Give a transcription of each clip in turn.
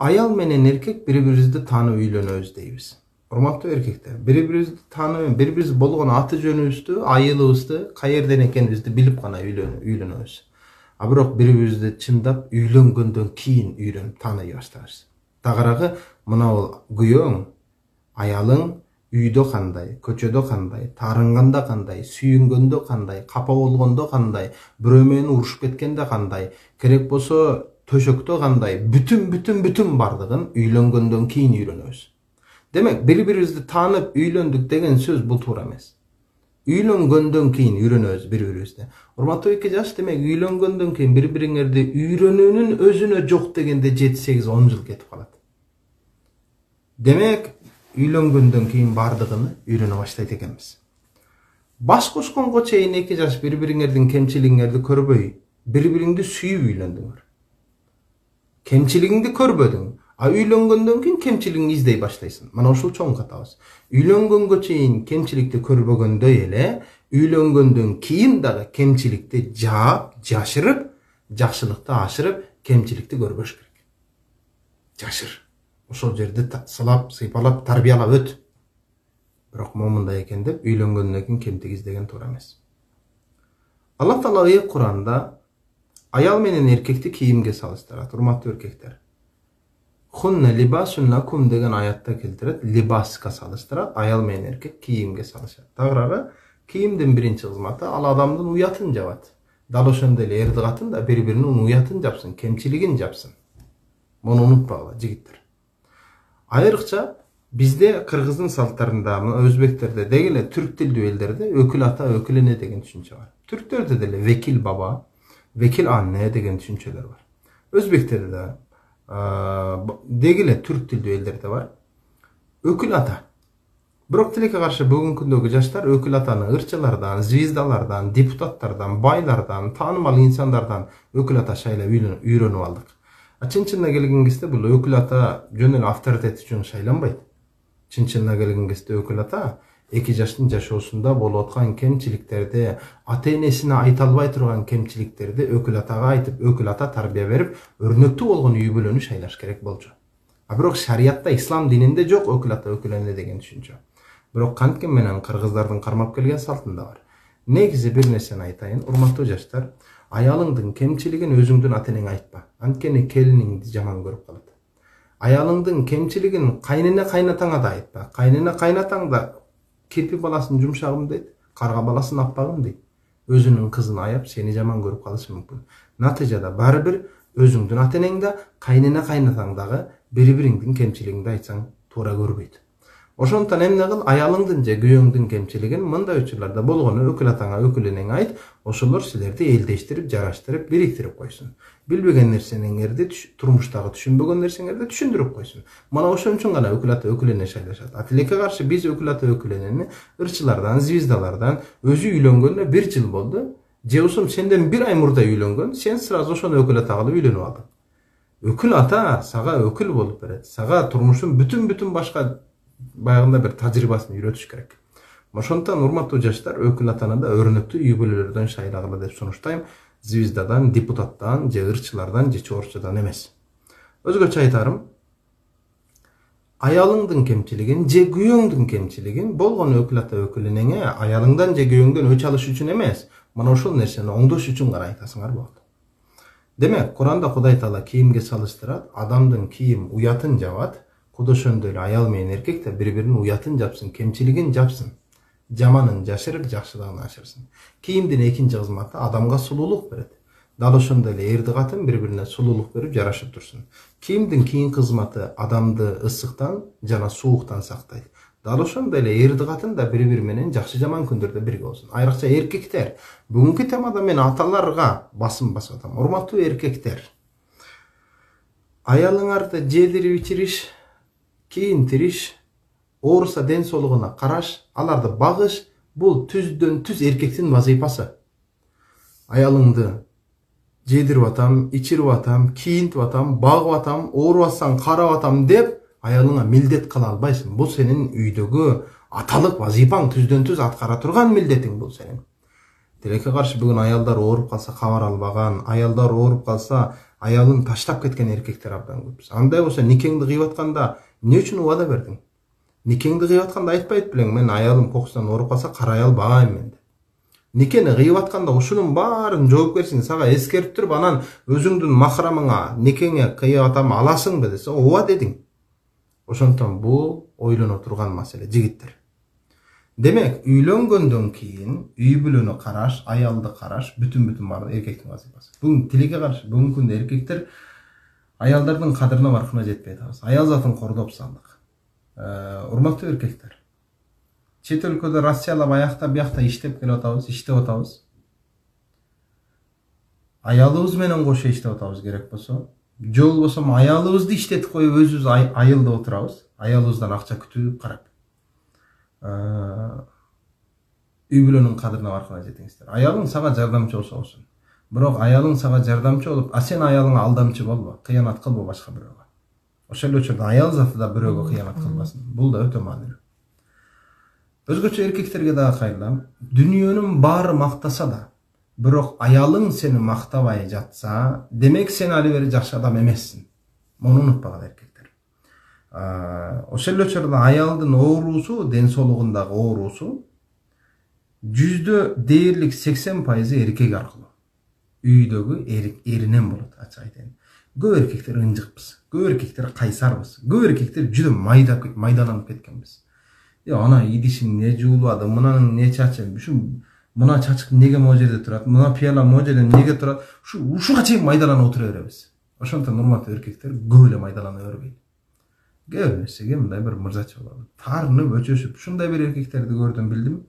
Ayal menen erkek birbiribizди taanып үйлөнөбүз дейбиz. Урматтуу эркектер, бири-бирибизди таанып, бири-бирибиз болгон аты жөнүбүздү, айылыбызды, каерден экенибизди билип гана үйлөнөбүз. А бирок бири-бирибизди чындап үйлөнгөндөн кийин үйрөнүп тааный баштайбыз. Тагыраагы мына бул күйөөң, аялың үйдө кандай, көчөдө кандай, таарынганда кандай, сүйүнгөндө кандай, капа болгондо кандай, бирөө менен урушуп кеткенде кандай, керек болсо төшөктө кандай, бүтүн бардыгын үйлөнгөндөн кийин үйрөнөбүз. Демек, бири-бирибизди таанып үйлөндүк деген сөз бул туура эмес. Үйлөнгөндөн кийин үйрөнөбүз бири-бирибизди. Урматтуу эки жаш, демек үйлөнгөндөн кийин бири-бириңерди үйрөнүүнүн өзүнө жок дегенде 7-8-10 жыл кетип калат. Демек, үйлөнгөндөн кийин бардыгын үйрөнө баштайт экенбиз. Баш кошконго чейин эки жаш бири-бириңердин кемчилигиңерди көрбөй, бири-бириңди сүйүп үйлөндүңөр. Кемчилигиңди көрбөдүң, а үйлөнгөндөн кийин кемчилигиңди издей баштайсың. Мына ушул чоң катабыз. Үйлөнгөнгө чейин кемчиликти көрбөгөндөй эле, үйлөнгөндөн кийин дагы кемчиликти жаап, жашырып, жакшылыкты ашырып, кемчиликти көрбөш керек. Жашыр. Ошол жерди сылап, сыйпалап, тарбиялап өт. Бирок момундай экен деп үйлөнгөндөн кийин кемтик издеген туура эмес. Аллах Таала Ыйык Куранда аял менен эркекти кийимге салыштырат, урматтуу эркектер. Хунна либасун лакум деген аятта келтирет, либаска салыштырат, аял менен эркек кийимге салышат. Тагыраагы кийимдин биринчи кызматы ал адамдын уятын жабат. Дал ошондой эле эрди катын да бири-биринин уятын жапсын, кемчилигин жапсын. Муну унутпагыла, жигиттер. Айрыкча бизде кыргыздын салттарында, өзбектерде, деги эле түрк тилдүү элдерде өкүл ата, өкүл эне деген түшүнчө бар. Түрктөрдө деле векил баба, векил анне деген түшүнчөлөр бар. Өзбектерде деги эле түрк тилдүү элдерде бар. Өкүл ата. Бирок тилекке каршы бүгүнкү күндөгү жаштар өкүл атаны ырчылардан, звездалардан, депутаттардан, байлардан, таанымал инсандардан өкүл ата шайлап үйрөнүп алдык. Чын-чынына келген кезде бул өкүл ата жөн эле авторитет үчүн шайланбайт. Чын-чынына келген кезде өкүл ата эки жаштын жашоосунда болуп аткан кемчиликтерди, ата-энесине айта албай турган кемчиликтерди өкүл атага айтып, өкүл ата тарбия берип, өрнөктүү болгон үй бүлөнү шайлаш керек болчу. А бирок шариятта, ислам дининде жок өкүл ата, өкүл эне деген түшүнчө. Бирок канткен менен кыргыздардын кармап келген салтында бар. Негизи бир нерсени айтайын, урматтуу жаштар, аялыңдын кемчилигин өзүңдүн ата-энеңе айтпа. Анткени келиниңди жаман көрүп калат. Аялыңдын кемчилигин кайнене кайнатаңа да айтпа. Кайнене кайнатаң да кирпи баласын жумшагым дейт, карга баласын аппагым дейт. Өзүнүн кызын аяп, сени жаман көрүп калышы мүмкүн. Натыйжада баары бир өзүңдүн ата-энең да, кайнене кайнатаң дагы бири-бириңдин кемчилигиңди айтсаң туура көрбөйт. Ошондон эмне кыл, аялыңдын же күйөөңдүн кемчилигин мындай учурларда болгону өкүл атаңа, өкүл энеңе айт, ошолор силерди элдештирип, жараштырып, бириктирип койсун. Билбеген нерсеңерди, турмуштагы түшүнбөгөн нерсеңерди түшүндүрүп койсун. Мана ошон үчүн гана өкүл ата, өкүл эне шайлашат. А тилекке каршы биз өкүл ата, өкүл энени ырчылардан, звездалардан өзү үйлөнгөнүнө 1 жыл болду. Же болсом сенден 1 ай мурда үйлөнгөн, сен сразу ошону өкүл ата кылып үйлөнүп алдың. Өкүл ата сага өкүл болуп берет. Сага турмуштун бүтүн башка баягында бир тажрыйбасын үйрөтүш керек. Ошондон урматтуу жаштар, өкүл атаны да өрнөктүү үй бүлөлөрдөн шайлагыла деп сунуштайм. Звездадан, депутаттан, же ырчылардан, же чорчудан эмес. Өзгөчө айтарым, аялыңдын кемчилигин, же күйөөңдүн кемчилигин болгону өкүл ата, өкүл энеңе аялыңдан же күйөөңдөн өч алыш үчүн эмес, мына ошол нерсени оңдош үчүн гана айтасыңар болот. Демек, Куранда Кудай Таала кийимге салыштырат, адамдын кийим уятын жабат. Куд ошондой эле аял менен эркек да бири-биринин уятын жапсын, кемчилигин жапсын. Жаманын жашырып, жакшылыгын ашырсын. Кийимдин экинчи кызматы адамга сулуулук берет. Дал ошондой эле эрди катын бири-бирине сулуулук берип, жарашып турсын. Кийимдин кийинки кызматы адамды ысыктан жана сууктан сактайт. Дал ошондой эле эрди катын да бири-бири менен жакшы жаман күндөрдө бирге болсун. Айрыкча эркектер, бүгүнкү темада мен аталарга басым басып атам. Урматтуу эркектер, аялыңарды жедирип ичириш, кийинтириш, ооруса ден соолугуна караш, аларды багыш, бул түздөн түз эркектин вазыйпасы. Аялыңды жедирип атам, ичирип атам, кийинтип атам, багып атам, ооруп атсаң карап атам деп аялыңа милдет кыла албайсың. Бул сенин үйдөгү аталык вазыйпаң, түздөн түз аткара турган милдетиң бул сенин. Тилекке каршы бүгүн аялдар ооруп калса кабар албаган, аялдар ооруп калса аялын таштап кеткен эркектер абдан көп. Андай болсо никеңди кыйып атканда эмне үчүн убада бердиң? Никеңди кыйып атканда айтпайт белең, мен аялым кокусунан ооруп калса карай албайм мен деп. Никени кыйып атканда ушунун баарын жоопкерчилигин сага эскерип туруп, анан өзүңдүн махрамыңа, никеңе кыйып атам аласыңбы десе, ооба дедиң. Ошондон бул ойлоно турган маселе, жигиттер. Демек, үйлөнгөндөн кийин үй бүлөнү караш, аялды караш бүтүн баары эркектин вазифасы. Бүгүн тилекке каршы, бүгүнкү күндө эркектер аялдардын кадырына баркына жетпей атабыз. Аял затын кордоп салдык. Урматтуу эркектер. Чет өлкөдө Россиялап аякта биякта иштеп келип атабыз, иштеп атабыз. Аялыбыз менен кошо иштеп атабыз керек болсо. Же болбосо аялыбызды иштетип коюп өзүбүз айылда отурабыз. Аялыбыздан акча күтүп карап. Үй бүлөнүн кадырына баркына жетиңиздер. Аялың сага жардамчы болсо болсун. Бирок аялың сага жардамчы болуп, а сен аялыңа алдамчы болбо, кыянат кылбо башка бирөөгө. Ошол эле учурда аял заты да бирөөгө кыянат кылбасын. Бул да өтө маанилүү. Өзгөчө эркектерге дагы кайрылам. Дүнүйөнүн баары мактаса да, бирок аялың сени мактабай жатса, демек сен али бери жакшы адам эмессиң. Муну унутпагыла эркектер. Ошол эле учурда аялдын оорусу, ден соолугундагы оорусу 100дө дээрлик 80% эркек аркылуу. Үйдөгү эринен болот, ачык айтайын. Көп эркектер ынжыкпыз, көп эркектер кайсарбыз, көп эркектер жүдө майдаланып кеткенбиз. Ана идишиң не жуулбады, мынанын не чачы, мына чачык неге могу жерде турат, мына пияла могу жерде неге турат, ушуга чейин майдаланып отура беребиз. Ошондон урматтуу эркектер көп эле майдалана бербейт. Кээ нерсеге мындай бир мырзачы болот. Таарынып, өчөшүп, ушундай бир эркектерди көрдүм, билдим.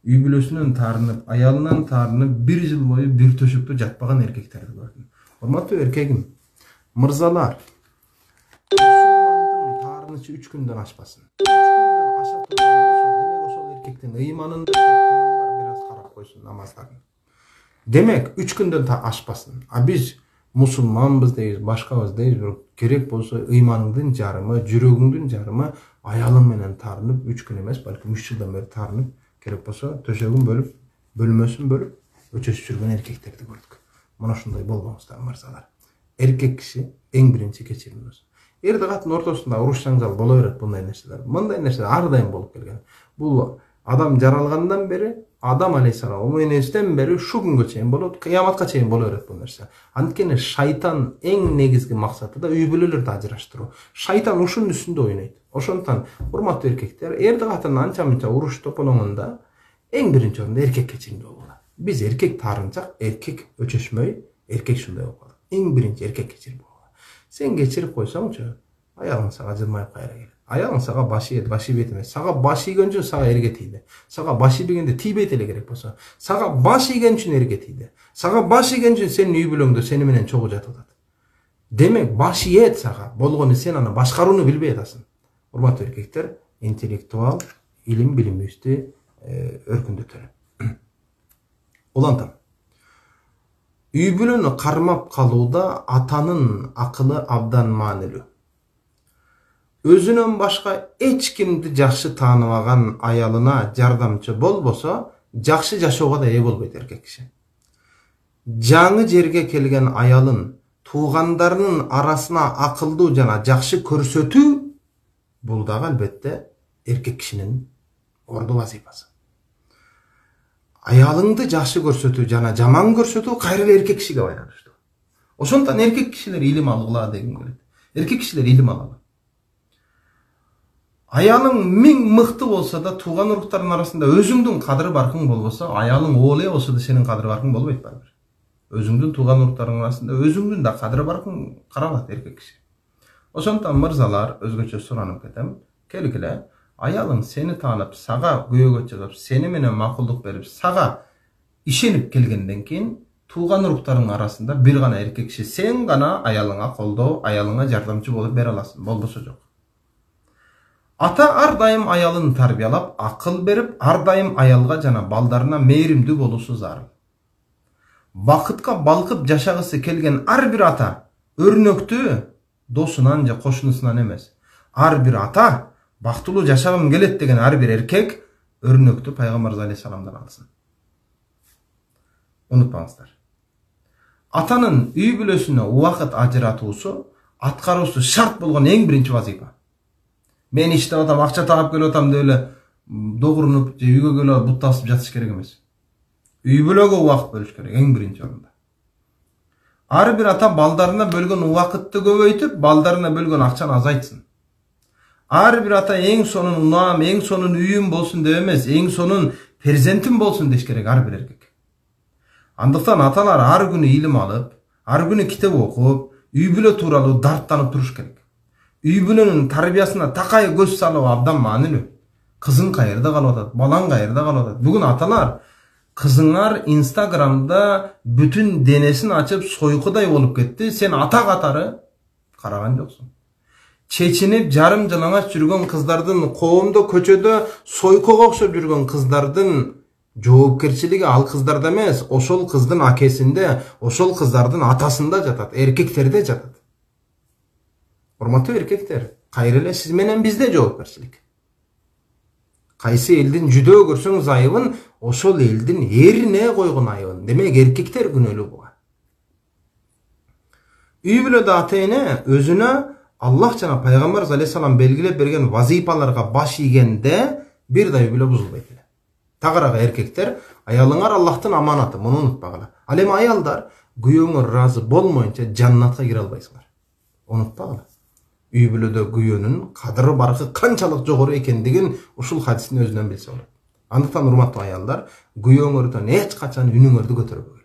Үй бүлөсүнөн таарынып, аялынан таарынып, 1 жыл бою бир төшөктө жатпаган эркектерди көрдүм. Урматтуу эркегим, мырзалар, мусулмандын таарынычы 3 күндөн ашпасын. 3 күндөн аша турган болсо, демек ошол эркектин ыйманында бир аз карап койсун намаздарын. Демек 3 күндөн ашпасын. А биз мусулманбыз дейбиз, башкабыз дейбиз, бирок керек болсо ыйманыңдын жарымы, жүрөгүңдүн жарымы аялың менен таарынып 3 күн эмес, балким 3 жылдан бери таарынып, керек болсо төшөгүн бөлүп, бөлмөсүн бөлүп, өчөшүп жүргөн эркектерди көрдүк. Мына ушундай болбоңуздар, мырзалар. Эркек киши эң биринчи кечирүүсү. Эрди катын ортосунда уруш жаңжал боло берет мындай нерселер. Мындай нерселер ар дайым болуп келген. Бул адам жаралгандан бери, Адам алейхисалам өмөнөздөн бери шу күнгө чейин болот, кыяматка чейин боло берет бул нерсе. Анткени шайтан эң негизги максаты да үй бүлөлөрдү ажыраштыруу. Шайтан ушунун үстүндө ойнойт. Ошондон урматтуу эркектер, эрди катын анча-мынча уруш тополоңунда эң биринчи орунда эркек кечиримдүү болот. Биз эркек таарынчак, эркек өчөшмөй, эркек ушундай болуп калат. Эң биринчи эркек кечирип болот. Сен кечирип койсоңчу, аялың сага жылмайып кайра келет. Аялың сага баш ийет, баш ийбейт эмес. Сага баш ийген үчүн сага эрге тийди. Сага баш ийбегенде тийбейт эле керек болсо. Сага баш ийген үчүн эрге тийди. Сага баш ийген үчүн сенин үй бүлөңдө сени менен чогуу жатып атат. Демек баш ийет сага. Болгону сен аны башкарууну билбей атасың. Урматтуу эркектер, интеллектуал, илим билимибизди өркүндөтөлү. Улантам. Үй бүлөнү кармап калууда атанын акылы абдан маанилүү. Өзүнөн башка эч кимди жакшы тааныбаган аялына жардамчы болбосо, жакшы жашоого да ээ болбойт эркек киши. Жаңы жерге келген аялын туугандарынын арасына акылдуу жана жакшы көрсөтүү, бул дагы албетте эркек кишинин орду вазифасы. Аялыңды жакшы көрсөтүү жана жаман көрсөтүү кайра эле эркек кишиге байланыштуу. Ошондон эркек кишилер илим алгыла дегим келет. Эркек кишилер илим алалы. Аялың миң мыкты болсо да, тууган уруктардын арасында өзүңдүн кадыры баркың болбосо, аялың оол эле болсо да сенин кадыры баркың болбойт барбыр. Өзүңдүн тууган уруктардын арасында өзүңдүн да кадыры баркың каралат эркек киши. Ошондон мырзалар, өзгөчө суранып кетем, келгиле, аялың сени таанып, сага көйгөй чыгып, сени менен макулдук берип, сага ишенип келгенден кийин тууган уруктардын арасында бир гана эркек киши сен гана аялыңа колдоо, аялыңа жардамчы болуп бере аласың, болбосо жок. Ата ар дайым аялын тарбиялап, акыл берип, ар дайым аялга жана балдарына мээримдүү болуусу зарыл. Бакытка балкып жашагысы келген ар бир ата өрнөктүү досунан же кошунусунан эмес. Ар бир ата бактылуу жашагым келет деген ар бир эркек өрнөктү пайгамбар алейхисаламдан алсын. Унутпаңыздар. Atanın үй бүлөсүнө убакыт ажыратуусу аткаруусу шарт болгон эң биринчи вазифа. Мен иштеп атам, акча таап келип атам деп эле догурунуп же үйгө келип бут тасып жатыш керек эмес. Үй бүлөгө убакыт бөлүш керек эң биринчи орунда. Ар бир ата балдарына бөлгөн убакытты көбөйтүп, балдарына бөлгөн акчаны азайтсын. Ар бир ата эң сонун унаам, эң сонун үйүм болсун деп эмес, эң сонун перзентим болсун деш керек ар бир эркек. Андыктан аталар ар күнү илим алып, ар күнү китеп окуп, үй бүлө тууралуу дарттанып туруш керек. Үй бүлөнүн тарбиясына такай көз салуу абдан маанилүү. Кызың кайерде калып атат, балаң кайерде калып атат. Бүгүн аталар кызыңар Инстаграмда бүтүн денесин ачып сойкудай болуп кетти. Сен ата катары караган жоксуң. Чечинип жарым жалаңач жүргөн кыздардын, коомдо көчөдө сойкого окшоп жүргөн кыздардын жоопкерчилиги ал кыздарда эмес, ошол кыздын акесинде, ошол кыздардын атасында жатат, эркектерде жатат. Урматтуу эркектер, кайра эле сиз менен бизде жоопкерчилик. Кайсы элдин жүдөө көрсөңүз айыбын, ошол элдин эрине койгон айыбын. Демек эркектер күнөөлүү буга. Үй бүлөдө ата-эне өзүнө Аллах жана пайгамбар алейхиссалам белгилеп берген вазифаларга баш ийгенде бир да үй бүлө бузулбайт эле. Тагыраагы эркектер, аялыңар Аллахтын аманаты, муну унутпагыла. Ал эми аялдар, күйөөңөр ыраазы болмоюнча жаннатка кире албайсыңар. Унутпагыла. Үй бүлөдө күйөөнүн кадыры баркы канчалык жогору экендигин ушул хадистин өзүнөн билсе болот. Андыктан урматтуу аялдар, күйөөңөрдөн эч качан үнүңөрдү көтөрбөңүз.